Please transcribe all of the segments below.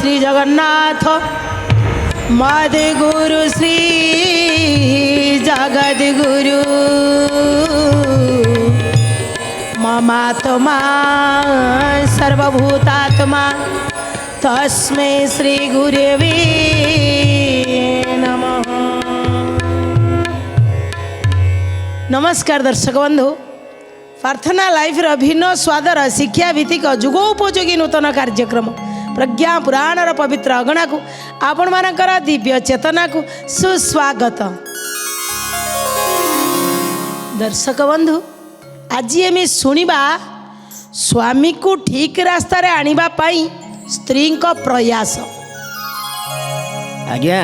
श्री जगन्नाथ मद्गुरु श्री जगद्गुरु ममात्मा सर्वभूतात्मा तस्मै श्री गुरवे नमः। नमस्कार दर्शक बंधु, प्रार्थना लाइफ भिन्न स्वादर शिक्षा भित्तिक जुगोपयोगी नूतन कार्यक्रम प्रज्ञा पुराणर पवित्र अगणा को आपण मानकर दिव्य चेतना को सुस्वागत। दर्शक बंधु, आज आम शुणा स्वामी को ठीक रास्तार आनिबा पाई स्त्री का प्रयास। आज्ञा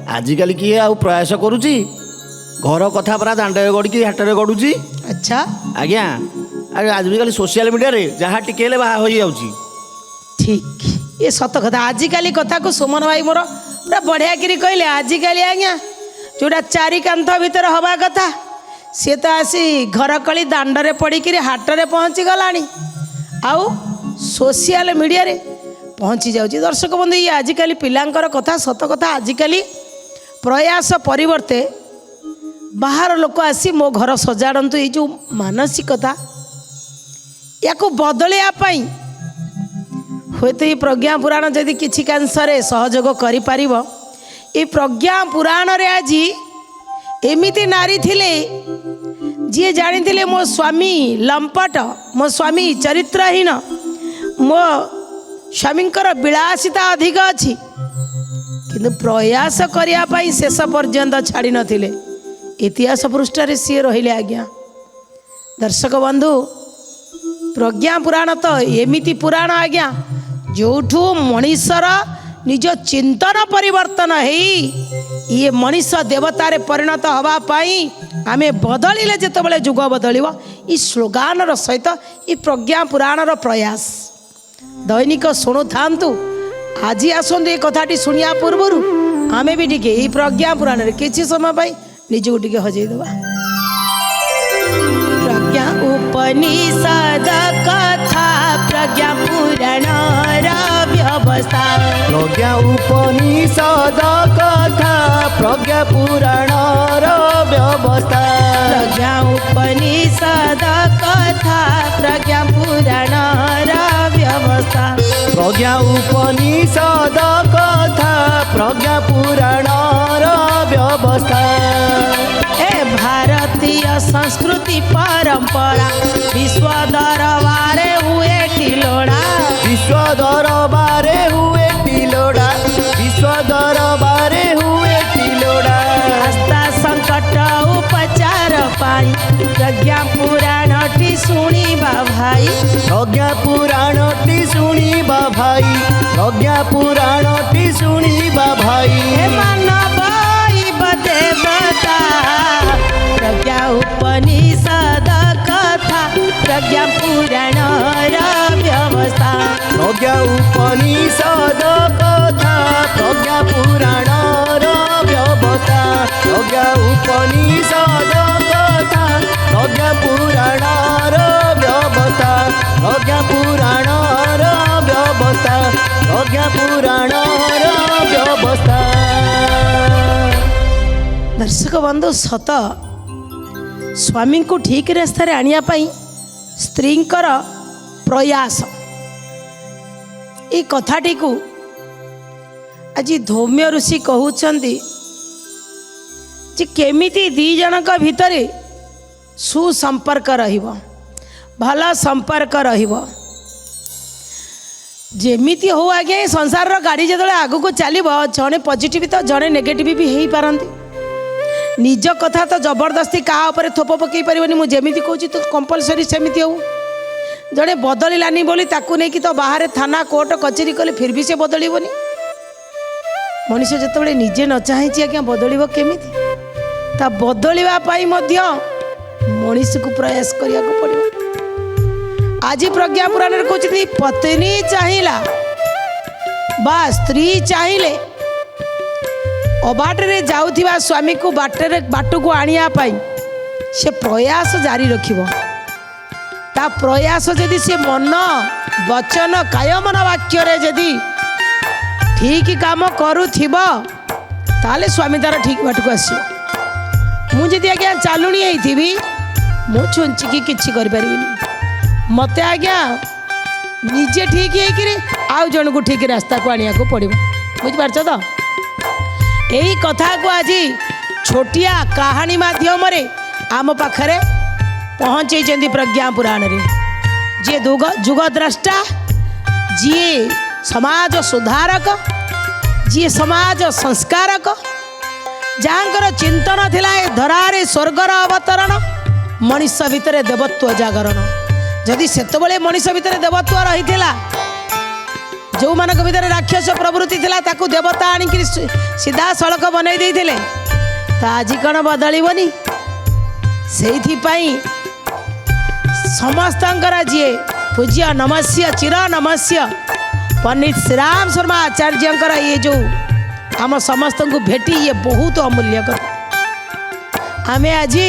आजिकल किए आउ प्रयास करुची घर कथा परा दांडे गड़ी हाटरे गड़ुची। अच्छा आज्ञा आजिकल सोशल मीडिया रे जहाँ टिकेले बाहा हो जाउची। ठीक ये सत कथा। आजिकल कथा को सुमन भाई मोर पूरा बढ़िया करी कहले। आजिकल आज्ञा जोड़ा चारि कांथ भीतर हवा कथा सी तो आसी घर कली दांडरे पड़ी हाटरे पहुँची गलानी आउ सोशल मीडिया रे पहुँची जाउची। दर्शक बंधु, ये आजिकल पिलांकर कथा सत कथा। आजिकल प्रयास परिवर्ते बाहर लोक आसी मो घर सजाड़तु ये जो मानसिकता या बदलिया पाई हुए तो ये प्रज्ञा पुराण जदि किसी कांशरे सहयोग करि परिबो। ये प्रज्ञा पुराण रे आज एमिति नारी थिले जी जानी थिले मो स्वामी लंपट, मो स्वामी चरित्रहीन, मो स्वामींकर विलासिता अधिक अच्छी किंतु प्रयास करिया पाई शेष पर्यंत छाड़ी नथिले। इतिहास पृष्ठ सी रहिले। आज्ञा दर्शक बंधु, प्रज्ञा पुराण तो एमिति पुराण आज्ञा जोठू मनीषर निज चिंतन परिवर्तन है ये मनीष देवतारे परिणत हवा पाई आमे बदलिले जेतेबेले जुग बदलिबो ई स्लोगानर सहित ई प्रज्ञा पुराणर प्रयास दैनिक शुणु थांतु। आज आसंतु ये कथाटी शुणिया पूर्वरु आमे भी टिके ई प्रज्ञा पुराण रे किछि समय पाई निजको टिके हजेई देबा। प्रज्ञा उपनिषद कथा प्रज्ञा पुराणर व्यवस्था। प्रज्ञा उपनिषद कथा प्रज्ञा पुराणर व्यवस्था। प्रज्ञा उपनिषद कथा प्रज्ञा पुराणर व्यवस्था। प्रज्ञा उपनिषद कथा प्रज्ञा पुराणर व्यवस्था। ए भारतीय संस्कृति परंपरा विश्व दरबारे हुए टिलोड़ा। विश्व दरबारे हुए टिलोड़ा। विश्व दरबारे हुए टिलोड़ा। आस्था संकट उपचार पाई प्रज्ञा पुराण टी शुणिबा भाई। प्रज्ञा पुराण टी शुणिबा भाई। प्रज्ञा पुराण टी शुणिबा भाई। हे मानव देवता प्रज्ञा उपनिषद कथा प्रज्ञा पुराणर व्यवस्था। प्रज्ञा उपनिषद कथा प्रज्ञा पुराणर व्यवस्था। प्रज्ञा उपनिषद कथा प्रज्ञा पुराणर व्यवस्था। प्रज्ञा पुराणर व्यवस्था। प्रज्ञा पुराणर व्यवस्था। दर्शक बंधु, सत स्वामी को ठीक रास्तार आनिया पाई स्त्रींकर प्रयास ये कथाटी को आज धौम्य ऋषि कहउछंती जे केमिति दी जनक भितरे सुसंपर्क रहिबो, भला संपर्क रहिबो। जेमिति हो आगे संसार गाड़ी जदे आगु को चलो जड़े पॉजिटिव तो जड़े नेगेटिव भी हो पारती। निज कथा तो जबरदस्ती क्या उपरे थोप पकई पारिबनी। मु जेमिति कहूँ तो कंपलसरी सेमिति हो। जड़े बदलिलानी बोली ताकू नहीं कि तो बाहर थाना कोर्ट कचेरी कले फिर भी से बदलबनी। मनुष्य जिते निजे न चाहे आज्ञा बदल केमिति ता बदलवा पाई मध्य मनीष को प्रयास करिया को पड़िबो। आज प्रज्ञा पुराण रे कहउछथि पत्नी चाहिला बा स्त्री चाहिले अबाटरे जाउथिबा स्वामी को बाटू को आनिया पाई से प्रयास जारी रखिबो। ता प्रयास जदि से मन वचन काय मन वाक्य रे जदि ଠିକ୍ କାମ କରୁଥିବ ତାହେଲେ ସ୍ୱାମୀ ତାର ଠିକ୍ ବାଟକୁ ଆସିବ। ମୁଁ ଯଦି ଆଜ୍ଞା ଚାଲୁଣି ହେଇଥିବି ମୁଁ ଛୁଞ୍ଚିକି କିଛି କରିପାରିବିନି। ମୋତେ ଆଜ୍ଞା ନିଜେ ଠିକ୍ ହେଇକିରି ଆଉ ଜଣକୁ ଠିକ୍ ରାସ୍ତାକୁ ଆଣିବାକୁ ପଡ଼ିବ। ବୁଝିପାରୁଛ ତ? ଏହି କଥାକୁ ଆଜି ଛୋଟିଆ କାହାଣୀ ମାଧ୍ୟମରେ ଆମ ପାଖରେ ପହଞ୍ଚେଇଛନ୍ତି ପ୍ରଜ୍ଞା ପୁରାଣରେ। ଯିଏ ଯୁଗଦ୍ରଷ୍ଟା, ଯିଏ ସମାଜ ସୁଧାରକ, ଯିଏ ସମାଜ ସଂସ୍କାରକ, ଯାହାଙ୍କର ଚିନ୍ତନ ଥିଲା ଏ ଧରାରେ ସ୍ୱର୍ଗର ଅବତରଣ, ମଣିଷ ଭିତରେ ଦେବତ୍ୱ ଜାଗରଣ। ଯଦି ସେତେବେଳେ ମଣିଷ ଭିତରେ ଦେବତ୍ୱ ରହିଥିଲା, ଯେଉଁମାନଙ୍କ ଭିତରେ ରାକ୍ଷସ ପ୍ରବୃତ୍ତି ଥିଲା ତାକୁ ଦେବତା ଆଣିକି ସିଧାସଳଖ ବନେଇ ଦେଇଥିଲେ, ତ ଆଜି କ'ଣ ବଦଳିବନି? ସେଇଥିପାଇଁ ସମସ୍ତଙ୍କର ଯିଏ ପୂଜ୍ୟ ନମସ୍ୟ ଚିର ନମସ୍ୟ ପଣ୍ଡିତ ଶ୍ରୀରାମ ଶର୍ମା ଆଚାର୍ଯ୍ୟଙ୍କର ଇଏ ଯେଉଁ ଆମ ସମସ୍ତଙ୍କୁ ଭେଟି ଇଏ ବହୁତ ଅମୂଲ୍ୟ କଥା। ଆମେ ଆଜି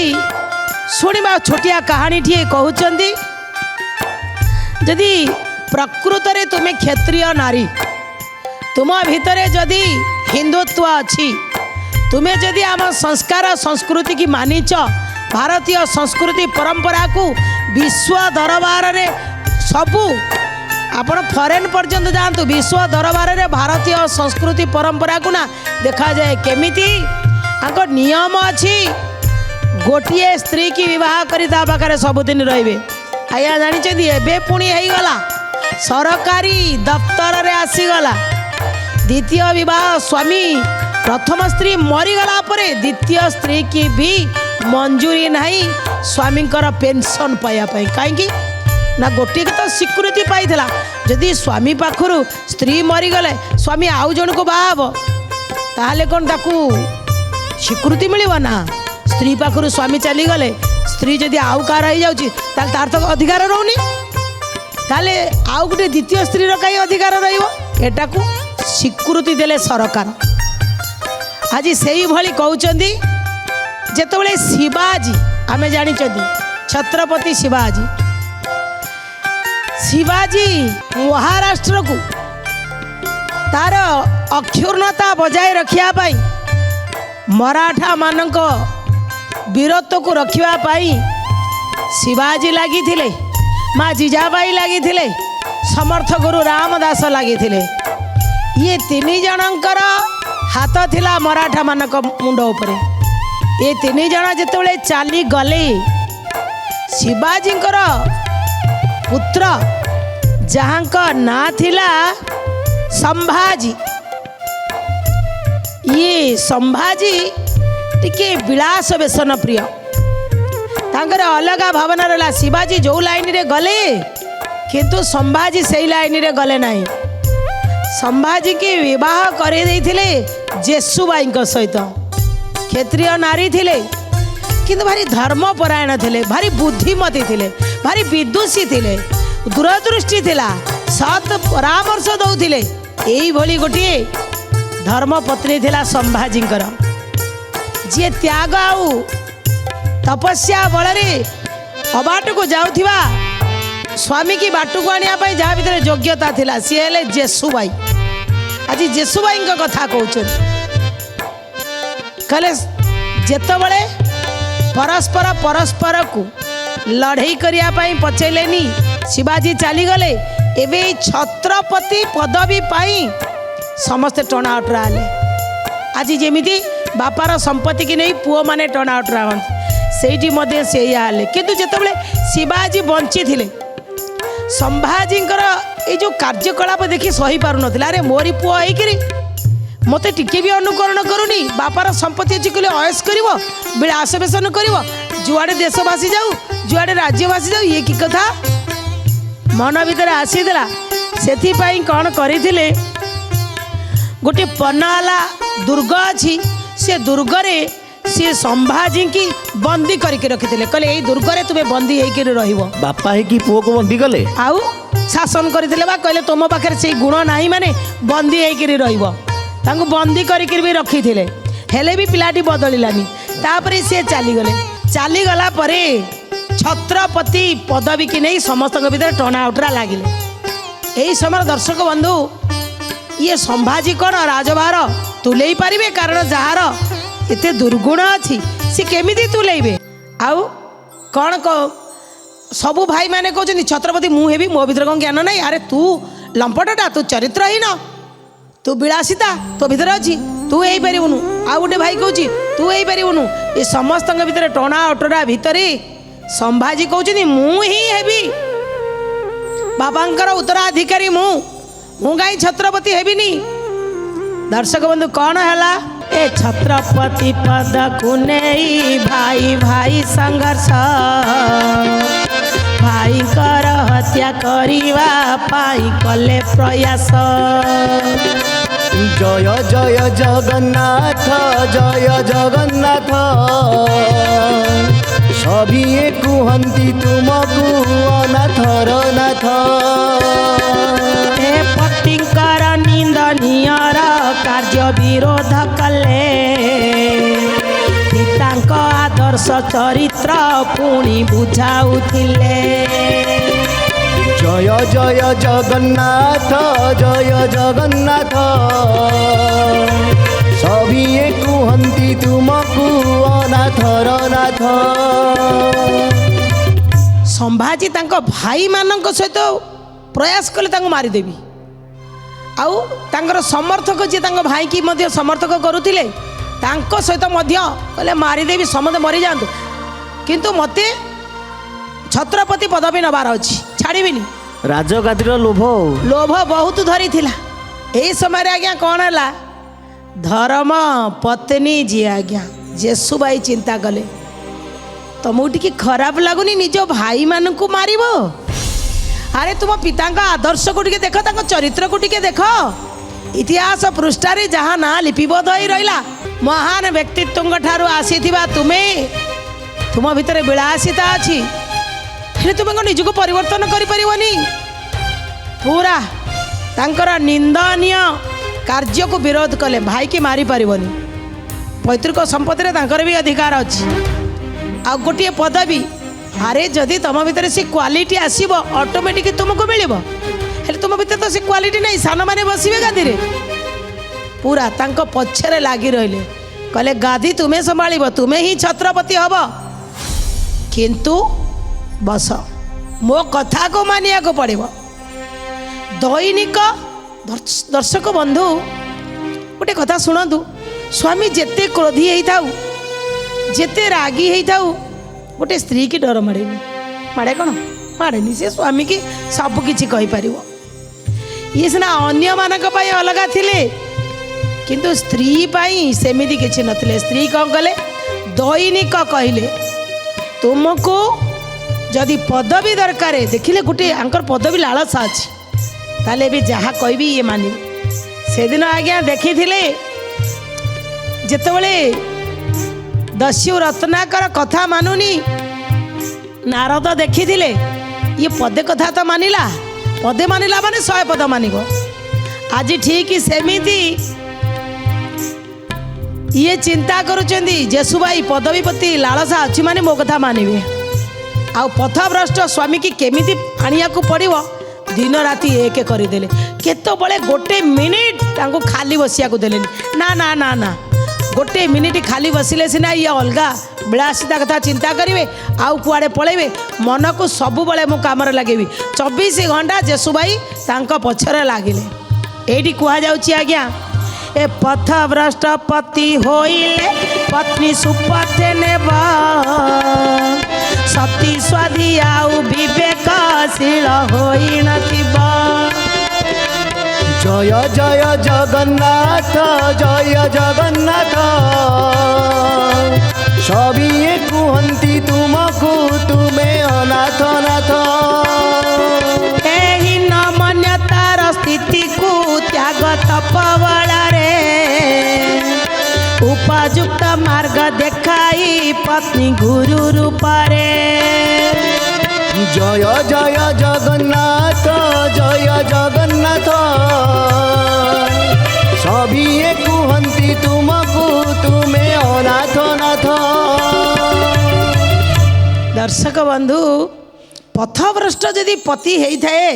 ଶୁଣିବା ଛୋଟିଆ କାହାଣୀଟିଏ କହୁଛନ୍ତି। ଯଦି ପ୍ରକୃତରେ ତୁମେ କ୍ଷତ୍ରିୟ ନାରୀ, ତୁମ ଭିତରେ ଯଦି ହିନ୍ଦୁତ୍ୱ ଅଛି, ତୁମେ ଯଦି ଆମ ସଂସ୍କାର ସଂସ୍କୃତି କି ମାନିଛ, ଭାରତୀୟ ସଂସ୍କୃତି ପରମ୍ପରାକୁ ବିଶ୍ୱ ଦରବାରରେ ସବୁ ଆପଣ ଫରେନ୍ ପର୍ଯ୍ୟନ୍ତ ଯାଆନ୍ତୁ, ବିଶ୍ୱ ଦରବାରରେ ଭାରତୀୟ ସଂସ୍କୃତି ପରମ୍ପରାକୁ ନା ଦେଖାଯାଏ କେମିତି। ତାଙ୍କ ନିୟମ ଅଛି, ଗୋଟିଏ ସ୍ତ୍ରୀ କି ବିବାହ କରି ତା ପାଖରେ ସବୁଦିନ ରହିବେ। ଆଜ୍ଞା ଜାଣିଛନ୍ତି ଏବେ ପୁଣି ହେଇଗଲା, ସରକାରୀ ଦପ୍ତରରେ ଆସିଗଲା ଦ୍ୱିତୀୟ ବିବାହ। ସ୍ୱାମୀ ପ୍ରଥମ ସ୍ତ୍ରୀ ମରିଗଲା ପରେ ଦ୍ୱିତୀୟ ସ୍ତ୍ରୀ କି ବି ମଞ୍ଜୁରୀ ନାହିଁ ସ୍ୱାମୀଙ୍କର ପେନସନ୍ ପାଇବା ପାଇଁ। କାହିଁକି ନା ଗୋଟିଏ ତ ସ୍ୱୀକୃତି ପାଇଥିଲା, ଯଦି ସ୍ୱାମୀ ପାଖରୁ ସ୍ତ୍ରୀ ମରିଗଲେ ସ୍ୱାମୀ ଆଉ ଜଣକୁ ବାହା ହେବ ତାହେଲେ କ'ଣ ତାକୁ ସ୍ୱୀକୃତି ମିଳିବ ନା? ସ୍ତ୍ରୀ ପାଖରୁ ସ୍ୱାମୀ ଚାଲିଗଲେ ସ୍ତ୍ରୀ ଯଦି ଆଉ କାହାର ହେଇଯାଉଛି ତାହେଲେ ତାର ତ ଅଧିକାର ରହୁନି, ତାହେଲେ ଆଉ ଗୋଟେ ଦ୍ୱିତୀୟ ସ୍ତ୍ରୀର କାହିଁ ଅଧିକାର ରହିବ? ଏଟାକୁ ସ୍ୱୀକୃତି ଦେଲେ ସରକାର। ଆଜି ସେଇଭଳି କହୁଛନ୍ତି, ଯେତେବେଳେ ଶିବାଜୀ, ଆମେ ଜାଣିଛନ୍ତି ଛତ୍ରପତି ଶିବାଜୀ ମହାରାଷ୍ଟ୍ରକୁ ତାର ଅକ୍ଷୁର୍ଣ୍ଣତା ବଜାୟ ରଖିବା ପାଇଁ, ମରାଠା ମାନଙ୍କ ବୀରତ୍ୱକୁ ରଖିବା ପାଇଁ ଶିବାଜୀ ଲାଗିଥିଲେ, ମା ଜିଜାବାଇ ଲାଗିଥିଲେ, ସମର୍ଥ ଗୁରୁ ରାମଦାସ ଲାଗିଥିଲେ। ଇଏ ତିନି ଜଣଙ୍କର ହାତ ଥିଲା ମରାଠା ମାନଙ୍କ ମୁଣ୍ଡ ଉପରେ। ଏ ତିନି ଜଣ ଯେତେବେଳେ ଚାଲିଗଲେ, ଶିବାଜୀଙ୍କର ପୁତ୍ର ଯାହାଙ୍କ ନାଁ ଥିଲା ସମ୍ଭାଜୀ, ଇଏ ସମ୍ଭାଜୀ ଟିକେ ବିଳାସ ବ୍ୟସନ ପ୍ରିୟ, ତାଙ୍କର ଅଲଗା ଭାବନା ରହିଲା। ଶିବାଜୀ ଯେଉଁ ଲାଇନରେ ଗଲେ କିନ୍ତୁ ସମ୍ଭାଜୀ ସେଇ ଲାଇନରେ ଗଲେ ନାହିଁ। ସମ୍ଭାଜୀକି ବିବାହ କରେଇ ଦେଇଥିଲେ ଯେସୁବାଇଙ୍କ ସହିତ। କ୍ଷତ୍ରିୟ ନାରୀ ଥିଲେ କିନ୍ତୁ ଭାରି ଧର୍ମପରାୟଣ ଥିଲେ, ଭାରି ବୁଦ୍ଧିମତୀ ଥିଲେ, ଭାରି ବିଦୁଷୀ ଥିଲେ, ଦୂରଦୃଷ୍ଟି ଥିଲା, ସତ୍ ପରାମର୍ଶ ଦେଉଥିଲେ। ଏଇଭଳି ଗୋଟିଏ ଧର୍ମପତ୍ନୀ ଥିଲା ସମ୍ଭାଜୀଙ୍କର, ଯିଏ ତ୍ୟାଗ ଆଉ ତପସ୍ୟା ବଳରେ ଅବାଟକୁ ଯାଉଥିବା ସ୍ୱାମୀ କି ବାଟକୁ ଆଣିବା ପାଇଁ ଯାହା ଭିତରେ ଯୋଗ୍ୟତା ଥିଲା, ସିଏ ହେଲେ ଯେସୁବାଇ। ଆଜି ଯେସୁବାଇଙ୍କ କଥା କହୁଛନ୍ତି, କହିଲେ ଯେତେବେଳେ ପରସ୍ପରକୁ ଲଢ଼େଇ କରିବା ପାଇଁ ପଚାଇଲେନି, ଶିବାଜୀ ଚାଲିଗଲେ, ଏବେ ଏଇ ଛତ୍ରପତି ପଦବୀ ପାଇଁ ସମସ୍ତେ ଟଣା ଅଟରା ହେଲେ। ଆଜି ଯେମିତି ବାପାର ସମ୍ପତ୍ତି କି ନେଇ ପୁଅମାନେ ଟଣା ଅଟରା ହୁଅନ୍ତି, ସେଇଠି ମଧ୍ୟ ସେଇଆ ହେଲେ। କିନ୍ତୁ ଯେତେବେଳେ ଶିବାଜୀ ବଞ୍ଚିଥିଲେ, ସମ୍ଭାଜୀଙ୍କର ଏଇ ଯେଉଁ କାର୍ଯ୍ୟକଳାପ ଦେଖି ସହିପାରୁନଥିଲା। ଆରେ ମୋରି ପୁଅ ହେଇକିରି ମୋତେ ଟିକେ ବି ଅନୁକରଣ କରୁନି, ବାପାର ସମ୍ପତ୍ତି ଅଛି କହିଲେ ଅୟସ କରିବ, ବିଳାସ ବେସନ କରିବ, ଯୁଆଡ଼େ ଦେଶ ଭାସି ଯାଉ, ଯୁଆଡ଼େ ରାଜ୍ୟ ଭାସି ଯାଉ, ଇଏ କି କଥା ମନ ଭିତରେ ଆସିଥିଲା। ସେଥିପାଇଁ କ'ଣ କରିଥିଲେ, ଗୋଟିଏ ପନାଲା ଦୁର୍ଗ ଅଛି, ସେ ଦୁର୍ଗରେ ସିଏ ସମ୍ଭାଜୀକି ବନ୍ଦୀ କରିକି ରଖିଥିଲେ। କହିଲେ ଏଇ ଦୁର୍ଗରେ ତୁମେ ବନ୍ଦୀ ହେଇକି ରହିବ। ବାପା ହେଇକି ପୁଅକୁ ବନ୍ଦୀ କଲେ, ଆଉ ଶାସନ କରିଥିଲେ ବା କହିଲେ ତୁମ ପାଖରେ ସେଇ ଗୁଣ ନାହିଁ ମାନେ ବନ୍ଦୀ ହେଇକିରି ରହିବ। ତାଙ୍କୁ ବନ୍ଦୀ କରିକି ବି ରଖିଥିଲେ, ହେଲେ ବି ପିଲାଟି ବଦଳିଲାନି। ତାପରେ ସିଏ ଚାଲିଗଲେ। ଚାଲିଗଲା ପରେ ଛତ୍ରପତି ପଦବୀକି ନେଇ ସମସ୍ତଙ୍କ ଭିତରେ ଟଣା ଉଟରା ଲାଗିଲେ। ଏହି ସମୟରେ ଦର୍ଶକ ବନ୍ଧୁ, ये संभाजी कौन राजभार तुलेई पारिबे कारण जार एते दुर्गुण अच्छी सी केमिति तुलेइबे आउ कौन सबू भाई माने कहते छत्रपति मु हेबी मो भीतर कौन ज्ञान नहीं अरे तू लंपटटा तू चरित्रहीन तू विलासिता तो भीतर अच्छी तू यही पारिबुनु आ गोटे भाई कहूँ तू यही पारिबुनु ये समस्त भीतर टणा अटरा भितर संभाजी कहते मु ही हेबी बाबांकर उत्तराधिकारी मु कहीं छत्रपति हेबिनी दर्शक बंधु कौन है ए छत्रपति पद को नहीं भाई भाई संघर्ष भाई कर हत्या करिवा पाई कले प्रयास जय जय जगन्नाथ जय जगन्नाथ सभिए कुहंती तुमको अनाथर नाथ ए पतिंकर निंदनीयर कार्य विरोध कले पितांक आदर्श चरित्र पुणी बुझाउथिले जय जय जगन्नाथ जय जगन्नाथ सभिए कुहंती तुमको अनाथर नाथ संभाजी तांको भाई मानक सहित प्रयास कले तांको मारिदेवी आउ तांकर समर्थक जे तांको भाई की मध्य समर्थक करुथिले तांको सहित मध्य कले मारिदेवी समस्त मरी जातु किंतु मते छत्रपति पदवी नबार अछि छाड़ीबिनी राजगादीर लोभ लोभ बहुत धरी थिला एही समय रे आज्ञा कोन हला धर्म पत्नी जी आज्ञा जेसुबाई चिंता कले तुमको टिके खराब लगुनी निज भाई मान को मारिब अरे तुम पिता आदर्श को टिके देख तांको चरित्र को टिके देख इतिहास पृष्ठारे जहाँ ना लिपिबद्ध हो रहा महान व्यक्तित्व ठारू आसीथिबा तुमे तुम भितर विलासिता अच्छी हेले तुम निज को परिवर्तन करिपरिबनी पूरा तांकर निंदनीय कार्य को विरोध कले भाई की मारी पारिबनी पैतृक संपत्ति रे तांकर भी अधिकार अच्छी आ गोटे पदवी अरे जदि तुम भितर से क्वालिटी आसीबो ऑटोमेटिक तुमको मिलिबो हेले तुम भितर तो से क्वालिटी नहीं सान माने बसिबे गादी रे पूरा तांको पछरे लागी रहिले कहले गादी तुम्हें संभालिबो तुम्हें ही छत्रपति हबो किंतु बस मो कथा को मानिया को पड़िबो दैनिक दर्शक बंधु गोटे कथा शुणु स्वामी जेते क्रोधी होता जेते रागी होता गोटे स्त्री की डर माड़ेनि माड़े कौन माड़ेनि से स्वामी की सब किछि कहि परिबो ये सिना अन्य मानक पई अलगा थिले किंतु स्त्री पाई सेमिति किछि नथिले स्त्री कौन कले दैनिक कहले तुमको जदि पदवी दरकार देखिले गोटे आंकर पदवी लालसा अछि ताले भी जहाँ कहबी ये मानि से दिन आज्ञा देखी जेतबले दस्यु रत्नाकर कथा मानुनी नारद देखी ये पदे कथा तो मानिला पदे मानिला माने 100 पद मानिबो आज ठीक सेमिति ये चिंता करुचंदी जेसुबाई पदवी प्रति लालसा अच्छी माने मो कथा मानिबे आ पथभ्रष्ट स्वामी की केमिति आनिया को पड़िबो दिन राति एक करदेले केतबले गोटे मिनिट तांको खाली बसिया को देले ना ना ना ना गोटे मिनिट खाली बसिले सिना ये अलगा विलासिता कथा चिंता करेंगे आउ कुआड़े पलैबे मन को सबु बळे मु काम लगेबी 24 घंटा जेसुबाई तांको पछरे लागिले एठी कुहा जाउची आज्ञा ए पथभ्रष्ट पति होइले पत्नी सुपथे नेबा सती स्वादी आउ विवेकशील होई नथिबा जय जय जगन्नाथ जय जगन्नाथ सभिए कुहंती तुमको तुम्हें अनाथ नाथ एही न मान्यतार स्थिति को त्याग तपबଳରେ उपयुक्त मार्ग देखाई पत्नी गुरु रूपरे जय जय जगन्नाथ जय जगन्नाथ सभिए कुहंती तुमको तुम्हें अनाथ नाथ दर्शक बंधु पथभ्रष्ट यदि पति होता है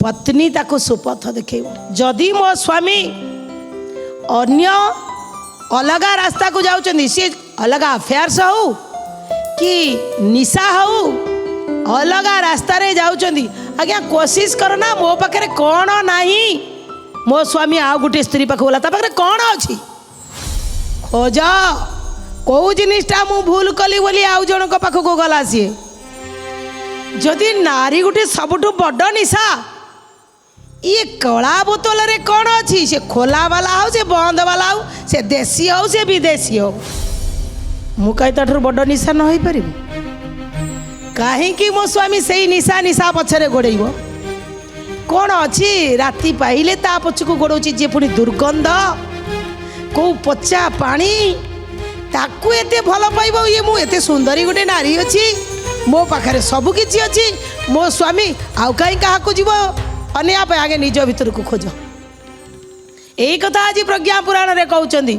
पत्नी ताको सुपथ देखैब जदि मो स्वामी अन्य अलगा रास्ता को जाउछन्ती सी अलगा अफेयर्स हो कि निशा हो अलगा रास्ता रे जाउछन्ती आज्ञा कोशिश कर ना मो पाखे कौन नहीं मो स्वामी आउ गोटे स्त्री पाख गला पाखे कौन अच्छी खोज कौ जिनिसटा मु भूल कली बोली आउ जनक पाखक गला सी जदि नारी गोटे सबुठु बड़ निशा ये कला बोतल रे कौन अच्छी से खोला वाला हो से बंद वाला हो से देशी हो से विदेशी हो मु कहीं ताठर बड़ निशा न हो पारि कहीं मो स्वामी से ही निशा निशा पछरे गोड़ेब कौन अच्छी राति पाइले ता पछक गोड़ौची जे पुणी दुर्गंध कौ पचा पानी ताकू एते भल पाइब ये मु एते सुंदरी गोटे नारी अच्छी मो पाखे सबु किछि अच्छी मो स्वामी आउ कहीं क्या जीव अन्या आगे निज भीतर को खोज यही कथा आज प्रज्ञा पुराण रे कहउचंदी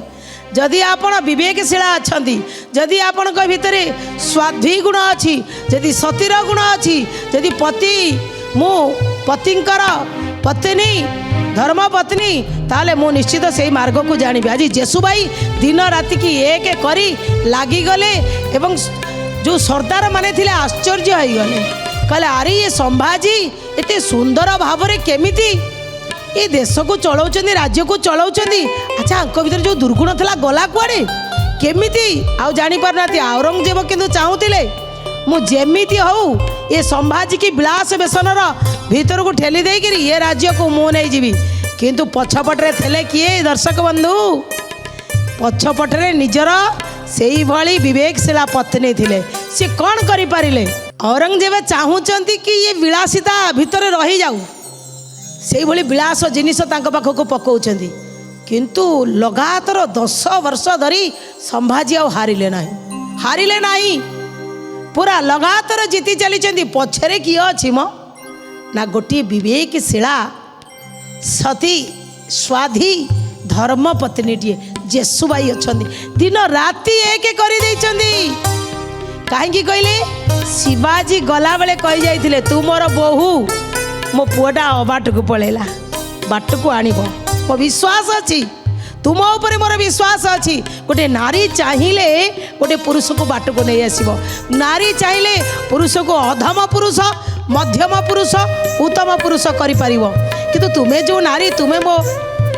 जदि आपण विवेकशीला अच्छी जदि आपण भितर स्वाध्वी गुण अच्छी जदि सतीर गुण अच्छी जदि पति मु पतिंकर पत्नी धर्म पत्नी ताले मु निश्चित से मार्ग को जानी आज जेसु भाई दिन राति की एक करी लागी गले एवं जो सरदार माने थिले आश्चर्य हो गले कहले अरे ये संभाजी एते सुंदर भाव रे केमिति ये देश को चलाउछन्ती राज्य को चलाउछन्ती अच्छा अंक भीतर जो दुर्गुण थला गला कुआडे केमिति आउ जानी पारनाती औरंगजेब किंतु चाहूतिले मु जेमिति हो ये संभाजी की विलास बेसनर भीतर को ठेली देकरी ये राज्य को मु नहीं जीवी किंतु पछपटरे थेले किए दर्शक बंधु पछपटरे निजर सेई भली विवेकशीला पत्नी थिले से कौन करि पारिले औरंगजेब चाहूचंती कि ये विलासिता भितर रही जाऊ से भली विलास जिनिस तांको पाखक पकाउछन्ती किंतु लगातार 10 वर्ष धरी संभाजी आ हारिले नाही पूरा लगातार जीति चली पछरे किए अछि मो ना गोटे विवेकशीला सती स्वाधी धर्म पत्नीटीए जेसुबाई अच्छी दिन राति एक कर कहीं कहले शिवाजी गला बेले कही जाइए तू मोर बोहू मो पुआटा अबाट को पलैला बाट को आणब मो विश्वास अच्छी तुम ऊपर मोर विश्वास अच्छी गोटे नारी चाहिए गोटे पुरुष को बाट को नहीं आसब नारी चाहिए पुरुष को अधम पुरुष मध्यम पुरुष उत्तम पुरुष करि किंतु तुम्हें जो नारी तुम्हें मो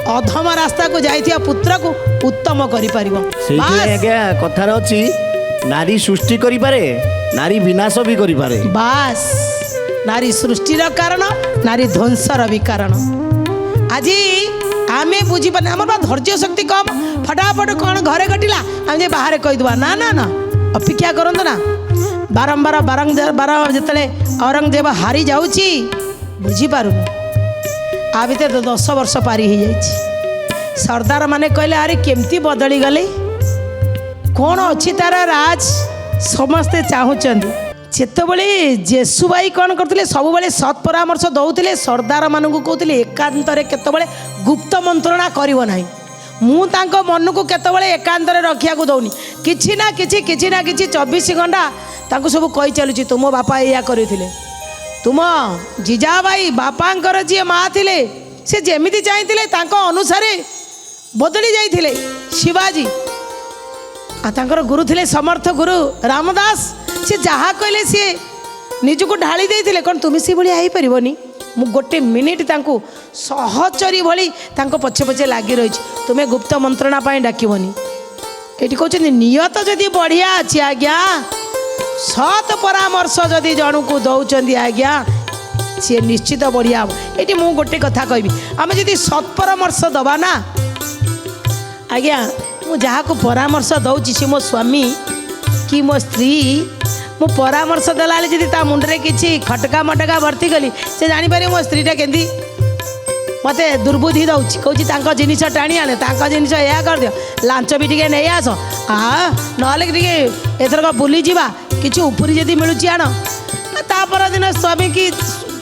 अधम रास्ता को जाइथिया पुत्र को उत्तम करि परिबो कथार अच्छी नारी सृष्टि करि पारे नारी विनाश भी करि पारे बास नारी सृष्टिर कारण नारी ध्वंसर भी कारण आज आमे बुझी पारे हमर बा धैर्य शक्ति कम फटाफट कौन घरे घटिला आम जे बाहर कहीदबा ना ना ना अपेक्षा करंत ना बारंबार जिते औरंगजेब हारी जाऊँगी बुझी पारुनी आ भीतर तो 10 वर्ष पारी हो जाइए सरदार माने कहले अरे केमती बदली गले कौन अच्छी तार राज समस्ते चाहूँगी जितेबले जेसुबाई कौन करते सब बेले सत् परामर्श दौले सरदार मानू कहते एकांतरे केतबले गुप्त मंत्रणा करिवो नाही मु तांको मन को केतबले एकांतरे रखिया को दौनी किछि ना किछि 24 घंटा तांको सब कही चलुची तुम बापा या करथिले तुम जीजा भाई बापांकर जी माँ थिले से जेमिति चाहिए तांको अनुसारे बदली जाइथिले शिवाजी आ तांकर गुरु थिले समर्थ गुरु रामदास से जहाँ कहले सी निजको ढाली देइथिले कौन तुम से भाई आई परिबनी मु गोटे मिनिट तांको सहचरी भली तांको पछे पछे लागी रही तुम्हें गुप्त मंत्रणा पाई डाकिबनी एटी कहते नियत जदि बढ़िया अच्छी आज्ञा सत परामर्श जदि जन को दौरान आज्ञा सी निश्चित बढ़िया हम ये मुझे गोटे कथा कहबी आम जदि सत परामर्श दबा ना आज्ञा मुझे जहाँ को परामर्श दौची सी मो स्वामी कि मो स्त्री मु परामर्श देला जदि ता मुंडरे किछि खटका मटका भर्ती कली से जानीपर मो स्त्रीटा केंदी मत दुर्बुद्धि दौची कहूँ जिनिस टाणी आने जिनिस या कर दियो लांच भी टे नहीं आस ना एथरक बुली जा कि उपरी जदि मिलूँ आण तापर दिन स्वामी की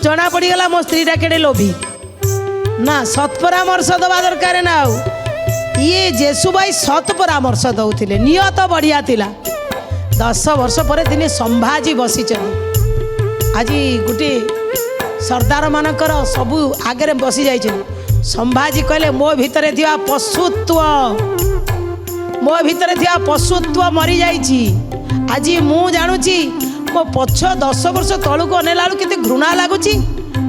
जना पड़गला मो स्त्रीटा केड़े लोभी ना सत् परामर्श दवा दरकार ना ये जेसुबाई सत् परामर्श दौले नियत बढ़िया थिला 10 वर्ष पर दिने संभाजी बसी आज गोटे सरदार मानकर सबू आगे बसी जाइए। संभाजी कहले मो भितर थिया पशुत्व, मो भितर थिया पशुत्व मरी जाइछि। आज मु जानुची मो पछ 10 वर्ष तलू को अनेला केते घृणा लागुची।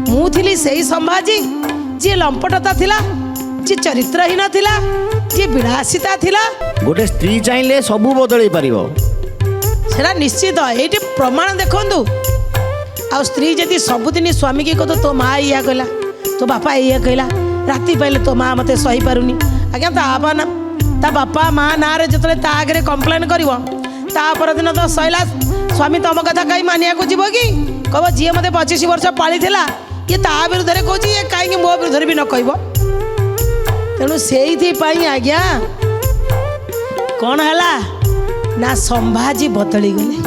मु थिली सेही संभाजी जे लंपटता थिला, जे चरित्रहीन थिला, जे विलासिता थिला। गोटे स्त्री चाहिले सबू बदलै परिबो, सेटा निश्चित एठी प्रमाण देखंतु। आ स्त्री जदि सबुदिन स्वामी की कह तो माँ या कहला, तो बापा या कहला, राति पाइले तो माँ मते सही पारुनी आज्ञा ता बापा माँ ना रे जतले ता आगे कंप्लेन करिवो ता परदिन तो सैला स्वामी तुम कथा कहीं मानिया को जीव कि कह जी मते 25 वर्ष पाली थिला ये ता विरुद्ध रे कहूँ ये कहीं मो विरुद्ध भी न कहब। तेणु से आज्ञा कौन है ना संभाजी बदली गले।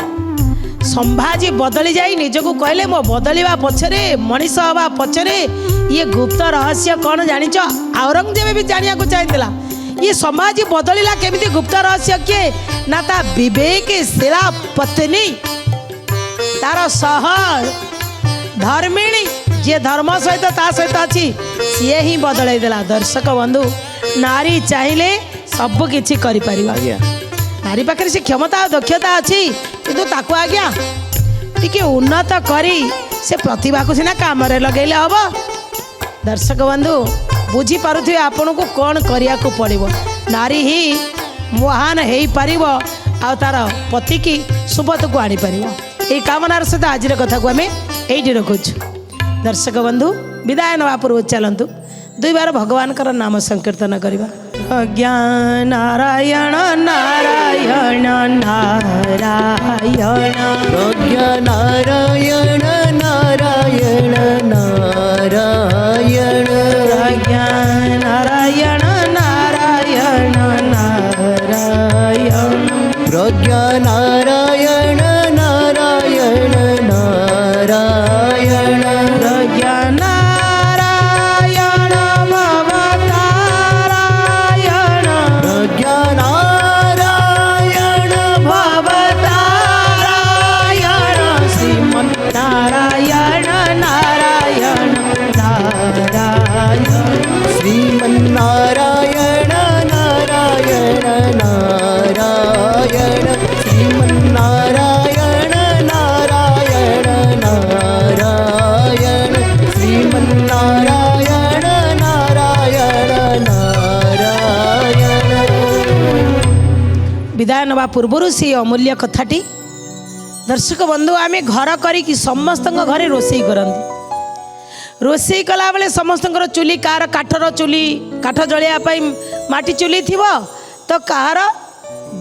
संभाजी बदली जाई निजको कहले मो बदलिवा पछरे मनीष हवा पछरे ये गुप्त रहस्य कौन जानिच। औरंगजेब भी जानिया को चाहिला ये संभाजी बदलिला केमिति गुप्त रहस्य किए ना ता विवेक शिला पत्नी तार सह धर्मिणी जे धर्म सहित ता सहित अच्छी सी ही बदल देला। दर्शक बंधु नारी चाहिए सब किछि करि परिबा। नारी पाखे से क्षमता दक्षता अच्छी किंतु ताकू आज्ञा टिके उन्नत करी से प्रतिभा को सीना काम लगेले हम। दर्शक बंधु बुझी पारुथिबे आपन को कौन करिया को पड़िबो। नारी ही महान हेई पारिबो आ तार पति की सुबत को आनी पारिबो। ए कामनार सहित आज कथा को आम एठी रखुछु। दर्शक बंधु विदाय नवा पूर्व चलतु 2 बार भगवान कर नाम संकीर्तन करवा। प्रज्ञा नारायण नारायण नारायण प्रज्ञा नारायण नारायण नारायण प्रज्ञा नारायण नारायण नारायण प्रज्ञा नारायण नारायण नारायण प्रज्ञा नारायण भवतारायण प्रज्ञा नारायण भवतारायण श्रीमन्नारायण नारायण नारायण श्रीमन्नारायण नारायण नारायण श्रीमन्नारायण नारायण नारायण श्रीमन्नारायण नारायण नारायण। विदाय नवा पूर्वर से अमूल्य कथाटी दर्शक बंधु आम घर करी समस्त घरे रोषे करती। रोषे कला बेले समस्त चुली कार काठर चुली काठ जलिया माटी चुली थी तो कहार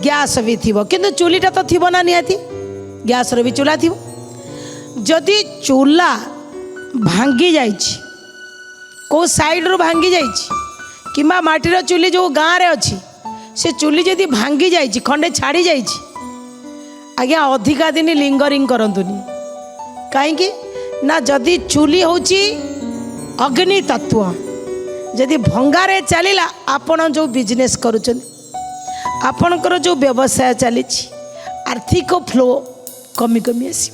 गैस भी थी किंतु चुलीटा तो थी ना निहाती गैस भी चूल्हा थी। जदि चूल्हा भांगी जाइए कौ साइड्रु भांगी जाइए कि माटीर चुली जो गाँव में अच्छी से चुली जदि भांगी जाइए खंडे छाड़ी जाइए आज्ञा अधिका दिन लिंगरिंग करंतुनी कहीं ना जदि चुली होची अग्नि तत्व जदि भंगारे चलिला आपण जो बिजनेस करुचन आपणकर जो व्यवसाय चली आर्थिक फ्लो कमी कमी आसो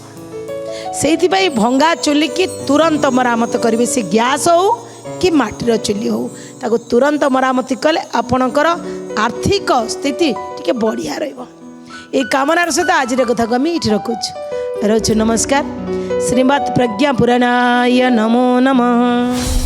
से भंगा चुली की तुरंत मरामत करेंगे से गैस हो कि माटीर चुली हो ताको तुरंत मरामती कले आपणकर आर्थिक स्थिति टिके बढ़िया रहिबो। ये कामनार सहित आज कथा को आम ये रखुछु। नमस्कार। श्रीमद् प्रज्ञा पुराणाय नमो नमः।